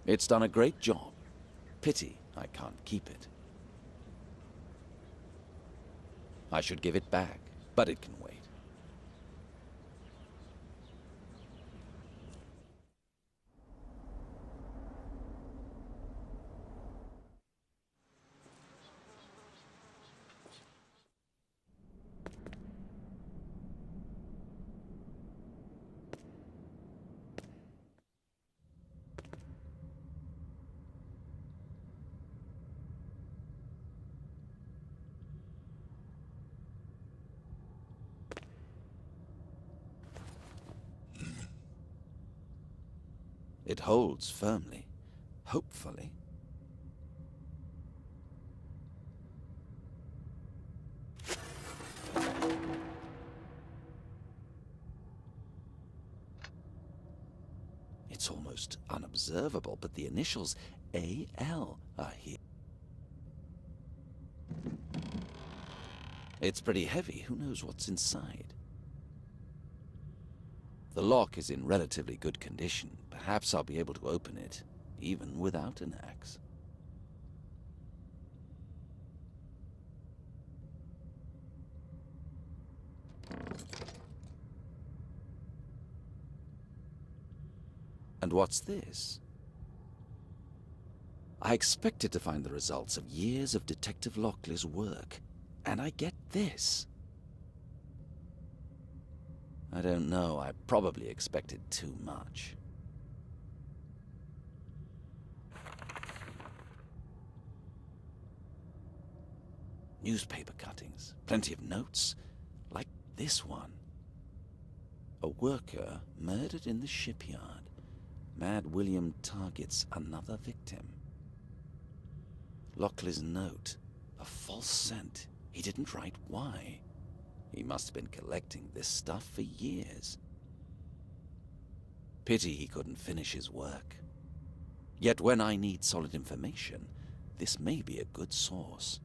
It's done a great job. Pity I can't keep it. I should give it back, but it can wait. It holds firmly, hopefully. It's almost unobservable, but the initials AL are here. It's pretty heavy. Who knows what's inside? The lock is in relatively good condition. Perhaps I'll be able to open it, even without an axe. And what's this? I expected to find the results of years of Detective Lockley's work, and I get this. I don't know, I probably expected too much. Newspaper cuttings, plenty of notes, like this one. A worker murdered in the shipyard. Mad William targets another victim. Lockley's note, a false scent. He didn't write why. He must have been collecting this stuff for years. Pity he couldn't finish his work. Yet when I need solid information, this may be a good source.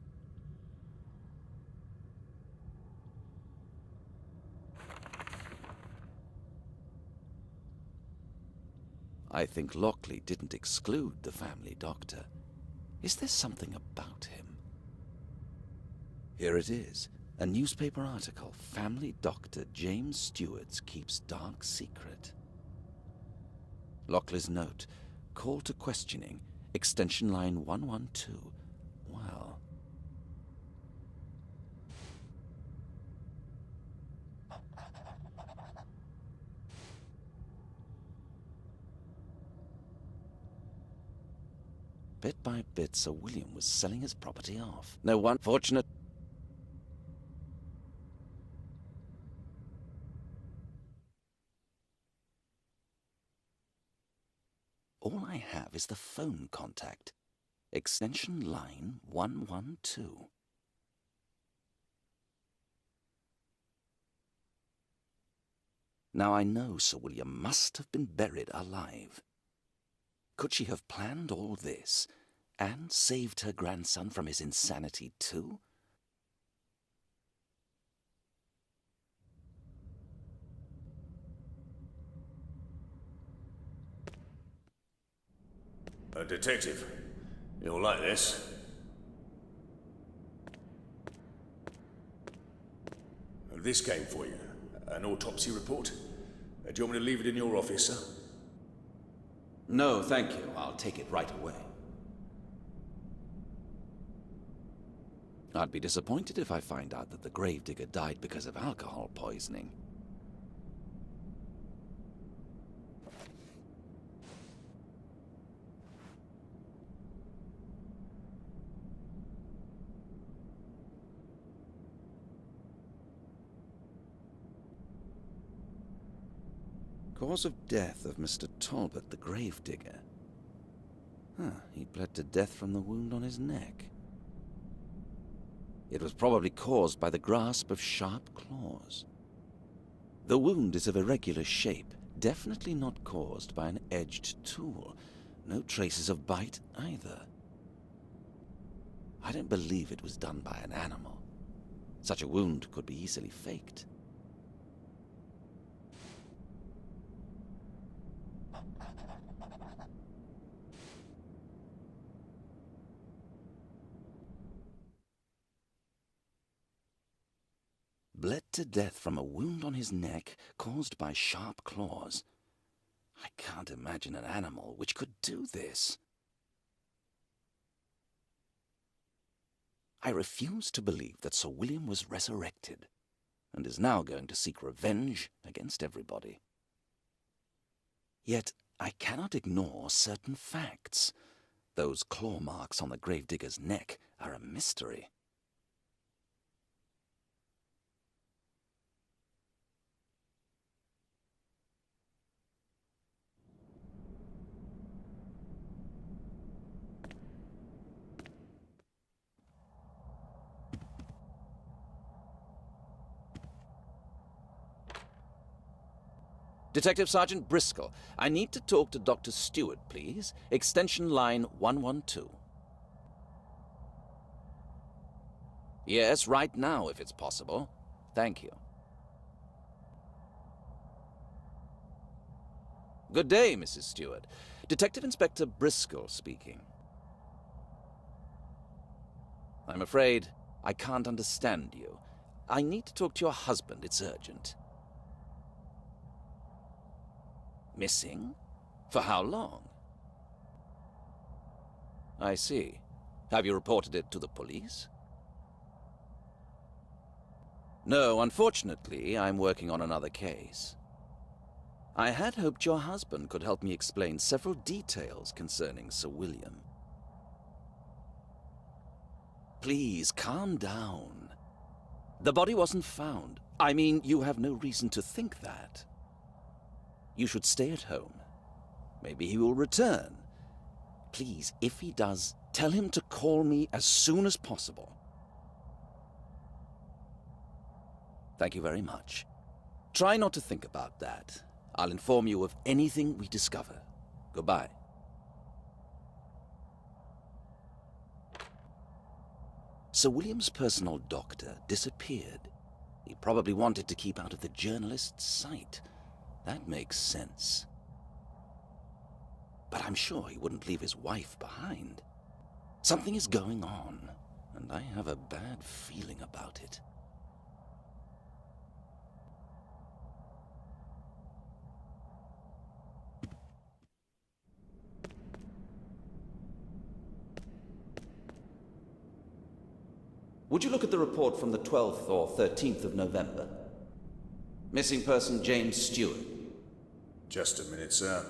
I think Lockley didn't exclude the family doctor. Is there something about him? Here it is. A newspaper article. Family doctor James Stewart's keeps dark secret. Lockley's note. Call to questioning. Extension line 112. Well. Bit by bit, Sir William was selling his property off. No one fortunate. All I have is the phone contact. Extension line 112. Now I know Sir William must have been buried alive. Could she have planned all this and saved her grandson from his insanity too? A detective. You'll like this. This came for you. An autopsy report. Do you want me to leave it in your office, sir? No, thank you. I'll take it right away. I'd be disappointed if I find out that the gravedigger died because of alcohol poisoning. Cause of death of Mr. Talbot, the gravedigger. He bled to death from the wound on his neck. It was probably caused by the grasp of sharp claws. The wound is of irregular shape, definitely not caused by an edged tool. No traces of bite either. I don't believe it was done by an animal. Such a wound could be easily faked. bled to death from a wound on his neck caused by sharp claws. I can't imagine an animal which could do this. I refuse to believe that Sir William was resurrected and is now going to seek revenge against everybody. Yet I cannot ignore certain facts. Those claw marks on the gravedigger's neck are a mystery. Detective Sergeant Briscoe, I need to talk to Dr. Stewart, please. Extension line 112. Yes, right now, if it's possible. Thank you. Good day, Mrs. Stewart. Detective Inspector Briscoe speaking. I'm afraid I can't understand you. I need to talk to your husband. It's urgent. Missing? For how long? I see. Have you reported it to the police? No, unfortunately, I'm working on another case. I had hoped your husband could help me explain several details concerning Sir William. Please, calm down. The body wasn't found. I mean, you have no reason to think that. You should stay at home. Maybe he will return. Please, if he does, tell him to call me as soon as possible. Thank you very much. Try not to think about that. I'll inform you of anything we discover. Goodbye. Sir William's personal doctor disappeared. He probably wanted to keep out of the journalist's sight. That makes sense. But I'm sure he wouldn't leave his wife behind. Something is going on, and I have a bad feeling about it. Would you look at the report from the 12th or 13th of November? Missing person James Stewart. Just a minute, sir.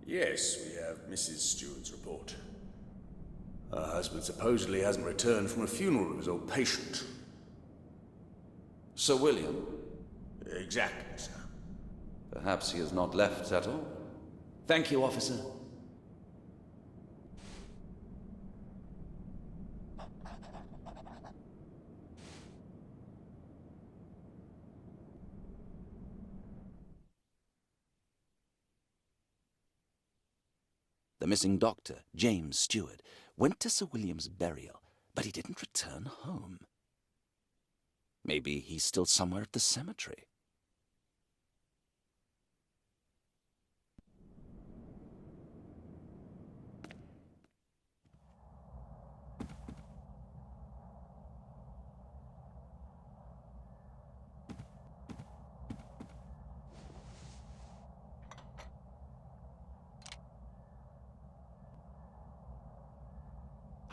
Yes, we have Mrs. Stewart's report. Her husband supposedly hasn't returned from a funeral of his old patient. Sir William? Exactly, sir. Perhaps he has not left at all. Thank you, officer. The missing doctor, James Stewart, went to Sir William's burial, but he didn't return home. Maybe he's still somewhere at the cemetery.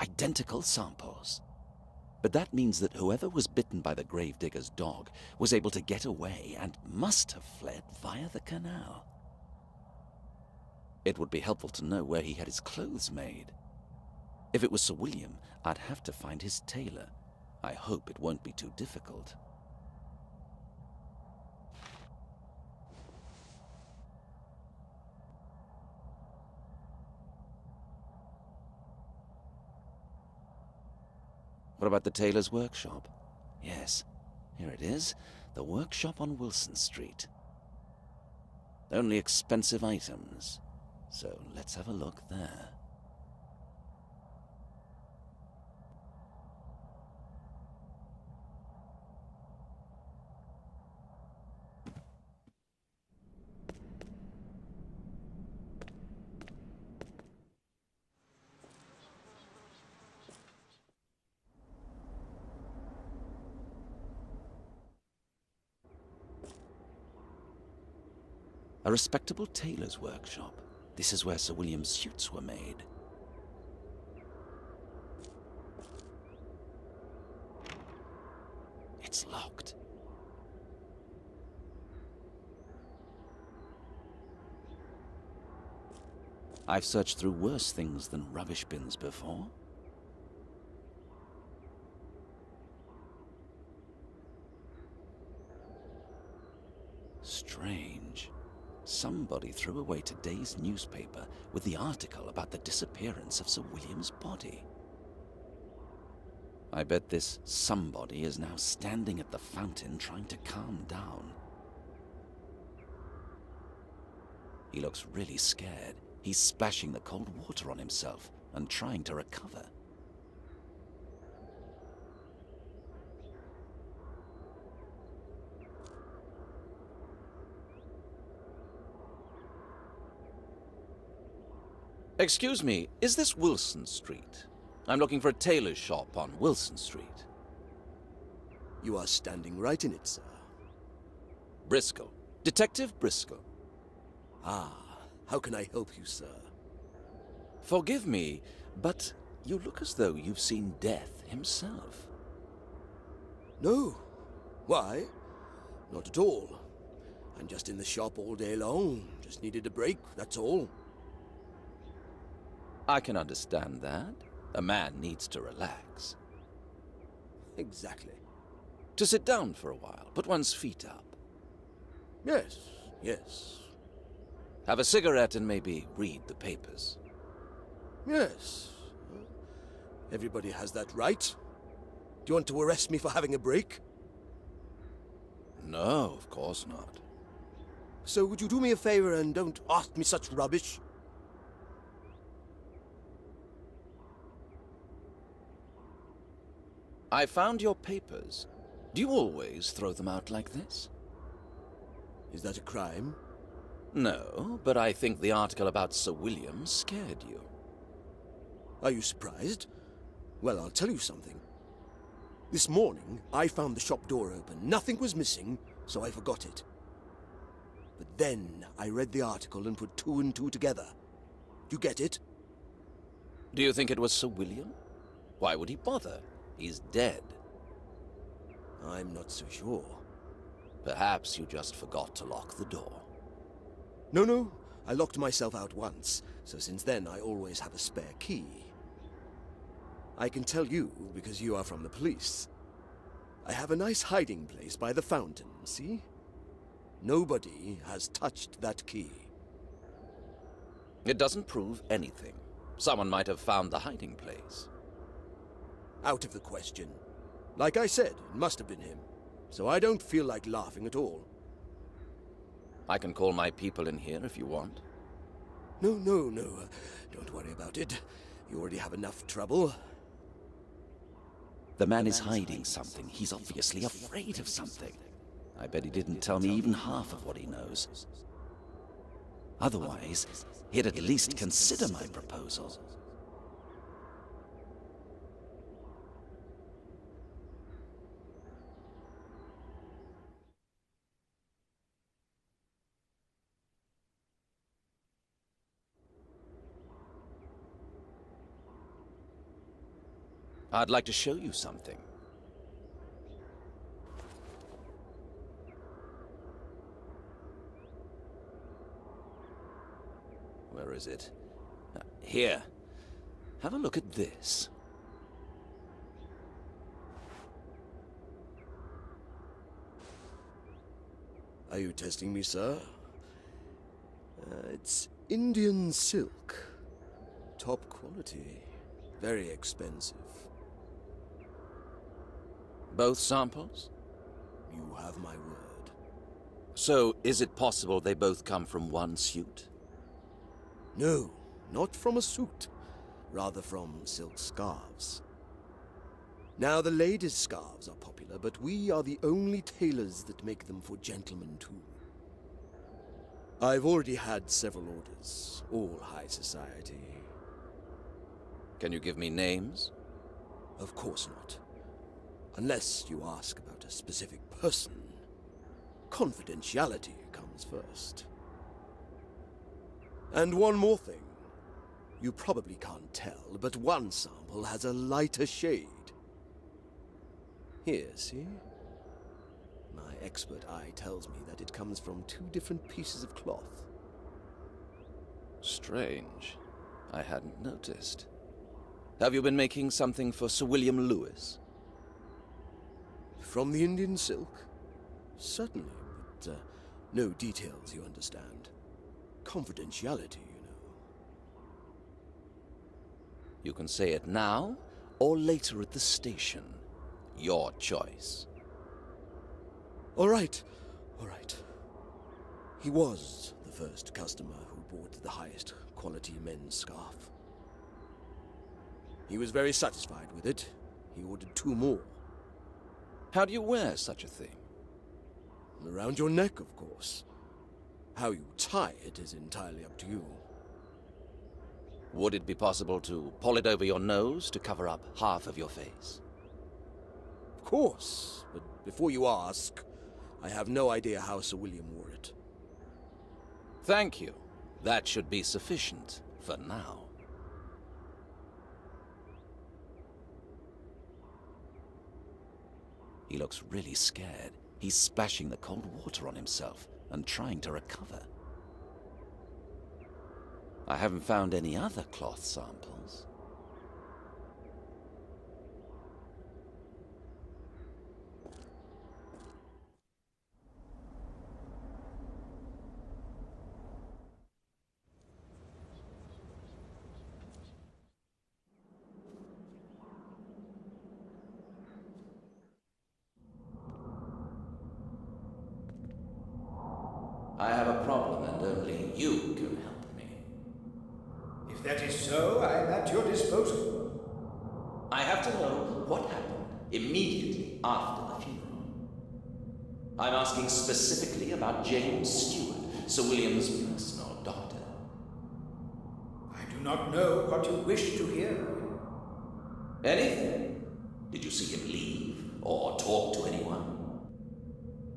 Identical samples. But that means that whoever was bitten by the gravedigger's dog was able to get away and must have fled via the canal. It would be helpful to know where he had his clothes made. If it was Sir William, I'd have to find his tailor. I hope it won't be too difficult. What about the tailor's workshop? Yes, here it is. The workshop on Wilson Street. Only expensive items. So let's have a look there. A respectable tailor's workshop. This is where Sir William's suits were made. It's locked. I've searched through worse things than rubbish bins before. Strange. Somebody threw away today's newspaper with the article about the disappearance of Sir William's body. I bet this somebody is now standing at the fountain trying to calm down. He looks really scared. He's splashing the cold water on himself and trying to recover. Excuse me, is this Wilson Street? I'm looking for a tailor's shop on Wilson Street. You are standing right in it, sir. Briscoe. Detective Briscoe. Ah, how can I help you, sir? Forgive me, but you look as though you've seen Death himself. No. Why? Not at all. I'm just in the shop all day long. Just needed a break, that's all. I can understand that. A man needs to relax. Exactly. To sit down for a while, put one's feet up. Yes, yes. Have a cigarette and maybe read the papers. Yes. Everybody has that right. Do you want to arrest me for having a break? No, of course not. So would you do me a favor and don't ask me such rubbish? I found your papers. Do you always throw them out like this? Is that a crime? No, but I think the article about Sir William scared you. Are you surprised? Well, I'll tell you something. This morning, I found the shop door open. Nothing was missing, so I forgot it. But then I read the article and put two and two together. You get it? Do you think it was Sir William? Why would he bother? He's dead. I'm not so sure. Perhaps you just forgot to lock the door. No, I locked myself out once, so since then I always have a spare key. I can tell you because you are from the police. I have a nice hiding place by the fountain, see? Nobody has touched that key. It doesn't prove anything. Someone might have found the hiding place. Out of the question. Like I said, it must have been him. So I don't feel like laughing at all. I can call my people in here if you want. No. Don't worry about it. You already have enough trouble. The man is hiding something. He's obviously afraid of something. I bet he didn't tell me even half of what he knows. Otherwise, he'd at least consider my proposal. I'd like to show you something. Where is it? Here. Have a look at this. Are you testing me, sir? It's Indian silk. Top quality. Very expensive. Both samples? You have my word. So, is it possible they both come from one suit? No, not from a suit. Rather from silk scarves. Now, the ladies' scarves are popular, but we are the only tailors that make them for gentlemen, too. I've already had several orders, all high society. Can you give me names? Of course not. Unless you ask about a specific person. Confidentiality comes first. And one more thing. You probably can't tell, but one sample has a lighter shade. Here, see? My expert eye tells me that it comes from 2 different pieces of cloth. Strange. I hadn't noticed. Have you been making something for Sir William Lewis? From the Indian silk? Certainly, but no details, you understand. Confidentiality, you know. You can say it now, or later at the station. Your choice. All right, all right. He was the first customer who bought the highest quality men's scarf. He was very satisfied with it. He ordered 2 more. How do you wear such a thing? Around your neck, of course. How you tie it is entirely up to you. Would it be possible to pull it over your nose to cover up half of your face? Of course, but before you ask, I have no idea how Sir William wore it. Thank you. That should be sufficient for now. He looks really scared. He's splashing the cold water on himself and trying to recover. I haven't found any other cloth samples. I have a problem and only you can help me. If that is so, I am at your disposal. I have to know what happened immediately after the funeral. I'm asking specifically about James Stewart, Sir William's personal doctor. I do not know what you wish to hear. Anything? Did you see him leave or talk to anyone?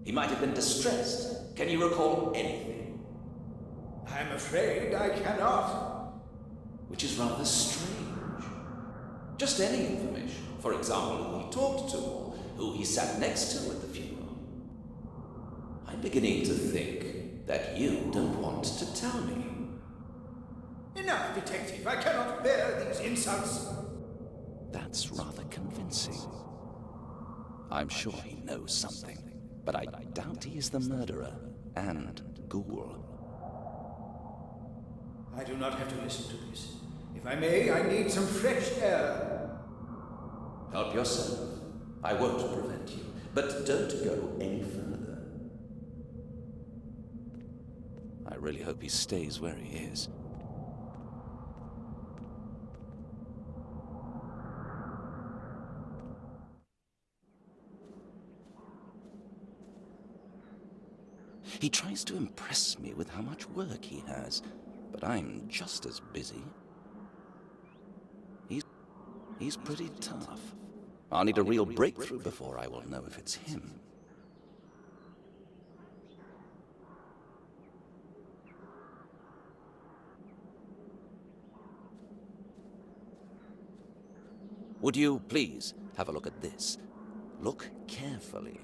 He might have been distressed. Can you recall anything? I am afraid I cannot. Which is rather strange. Just any information. For example, who he talked to, or who he sat next to at the funeral. I'm beginning to think that you don't want to tell me. Enough, detective. I cannot bear these insults. That's rather convincing. I'm sure he knows something, but I doubt he is the murderer and ghoul. I do not have to listen to this. If I may, I need some fresh air. Help yourself. I won't prevent you, but don't go any further. I really hope he stays where he is. He tries to impress me with how much work he has, but I'm just as busy. He's pretty tough. I'll need a real breakthrough before I will know if it's him. Would you please have a look at this? Look carefully.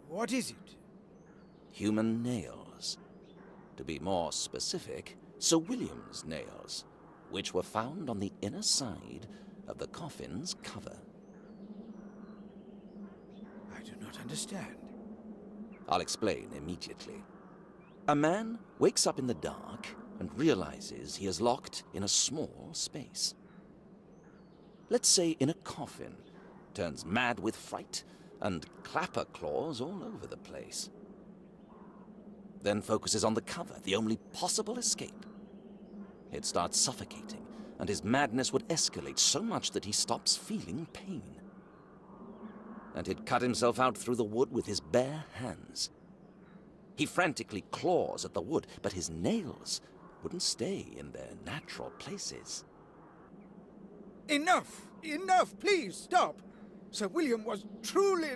What is it? Human nails. To be more specific, Sir William's nails, which were found on the inner side of the coffin's cover. I do not understand. I'll explain immediately. A man wakes up in the dark and realizes he is locked in a small space. Let's say in a coffin, turns mad with fright, and clapper claws all over the place. Then focuses on the cover, the only possible escape. It starts suffocating, and his madness would escalate so much that he stops feeling pain. And he'd cut himself out through the wood with his bare hands. He frantically claws at the wood, but his nails wouldn't stay in their natural places. Enough! Enough! Please, stop! Sir William was truly...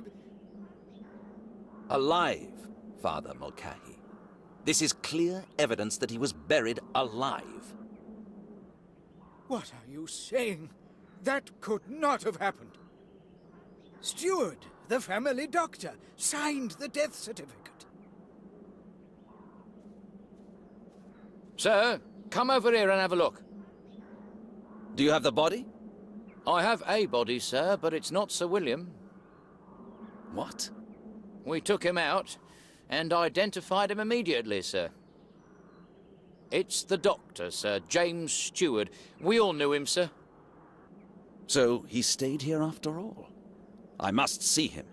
Alive, Father Mulcahy. This is clear evidence that he was buried alive. What are you saying? That could not have happened. Steward, the family doctor, signed the death certificate. Sir, come over here and have a look. Do you have the body? I have a body, sir, but it's not Sir William. What? We took him out and identified him immediately, sir. It's the doctor, sir, James Stewart. We all knew him, sir. So he stayed here after all? I must see him.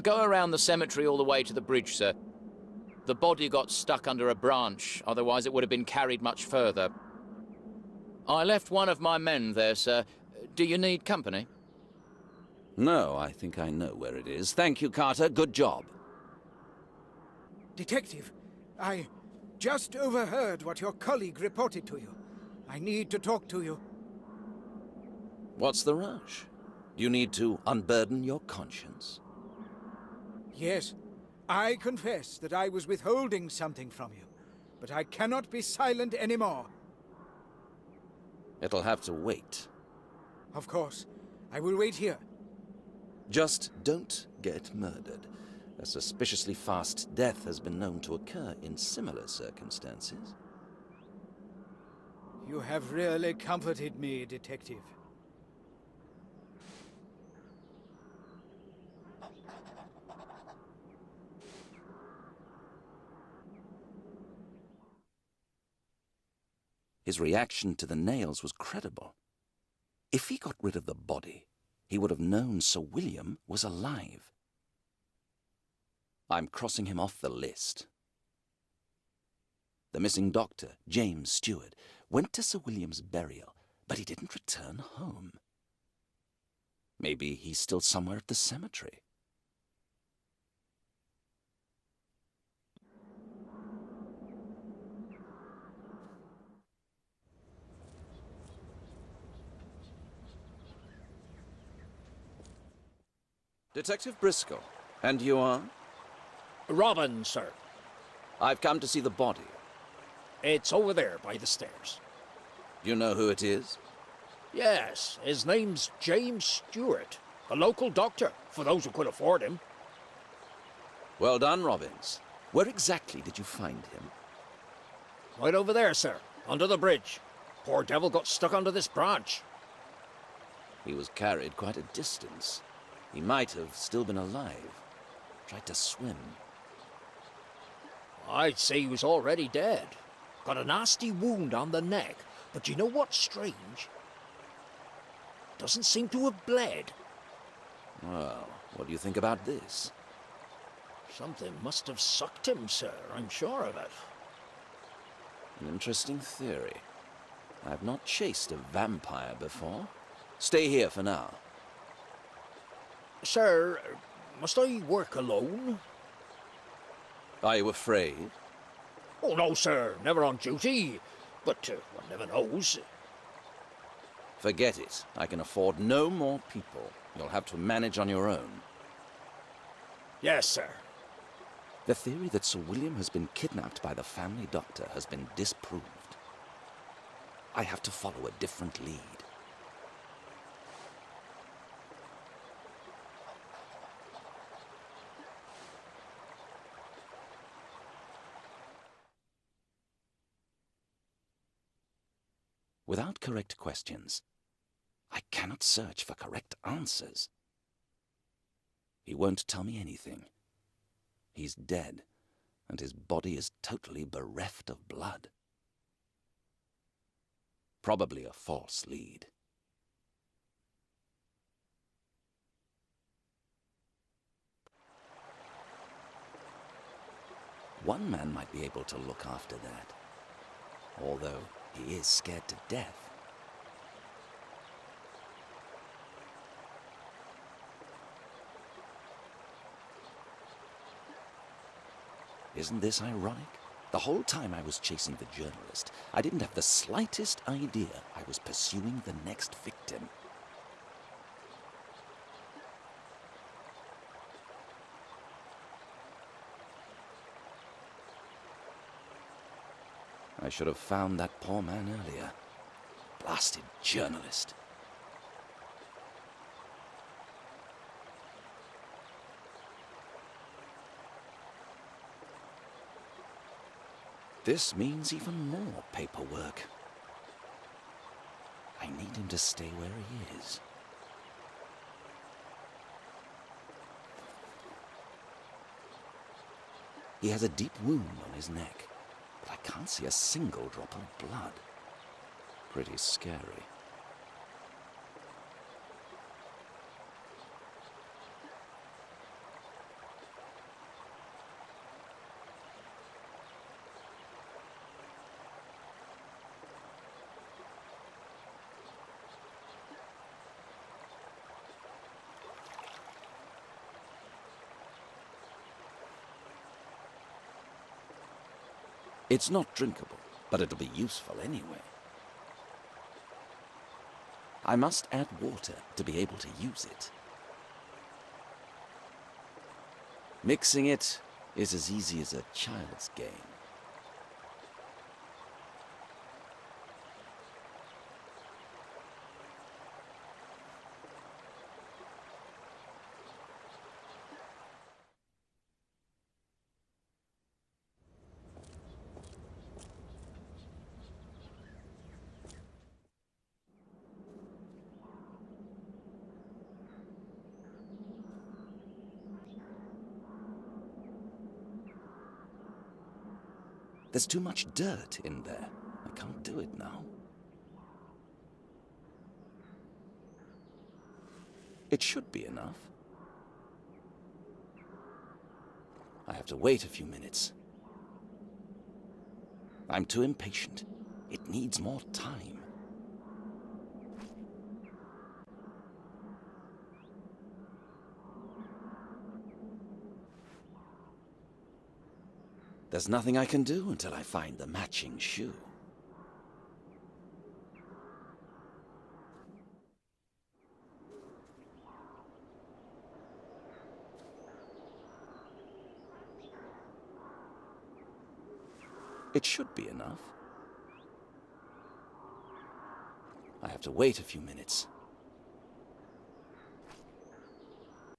Go around the cemetery all the way to the bridge, sir. The body got stuck under a branch, otherwise it would have been carried much further. I left one of my men there, sir. Do you need company? No, I think I know where it is. Thank you, Carter. Good job. Detective, I just overheard what your colleague reported to you. I need to talk to you. What's the rush? Do you need to unburden your conscience? Yes, I confess that I was withholding something from you, but I cannot be silent anymore. It'll have to wait. Of course, I will wait here. Just don't get murdered. A suspiciously fast death has been known to occur in similar circumstances. You have really comforted me, Detective. His reaction to the nails was credible. If he got rid of the body, he would have known Sir William was alive. I'm crossing him off the list. The missing doctor, James Stewart, went to Sir William's burial, but he didn't return home. Maybe he's still somewhere at the cemetery. Detective Briscoe, and you are? Robin, sir. I've come to see the body. It's over there by the stairs. You know who it is? Yes, his name's James Stewart, a local doctor, for those who could afford him. Well done, Robbins. Where exactly did you find him? Right over there, sir, under the bridge. Poor devil got stuck under this branch. He was carried quite a distance. He might have still been alive. Tried to swim. I'd say he was already dead. Got a nasty wound on the neck, but you know what's strange? Doesn't seem to have bled. Well, what do you think about this? Something must have sucked him, sir, I'm sure of it. An interesting theory. I've not chased a vampire before. Stay here for now. Sir, must I work alone? Are you afraid? Oh, no, sir, never on duty. But one never knows. Forget it. I can afford no more people. You'll have to manage on your own. Yes, sir. The theory that Sir William has been kidnapped by the family doctor has been disproved. I have to follow a different lead. Without correct questions, I cannot search for correct answers. He won't tell me anything. He's dead, and his body is totally bereft of blood. Probably a false lead. One man might be able to look after that, although he is scared to death. Isn't this ironic? The whole time I was chasing the journalist, I didn't have the slightest idea I was pursuing the next victim. I should have found that poor man earlier. Blasted journalist. This means even more paperwork. I need him to stay where he is. He has a deep wound on his neck, but I can't see a single drop of blood. Pretty scary. It's not drinkable, but it'll be useful anyway. I must add water to be able to use it. Mixing it is as easy as a child's game. There's too much dirt in there. I can't do it now. It should be enough. I have to wait a few minutes. I'm too impatient. It needs more time. There's nothing I can do until I find the matching shoe. It should be enough. I have to wait a few minutes.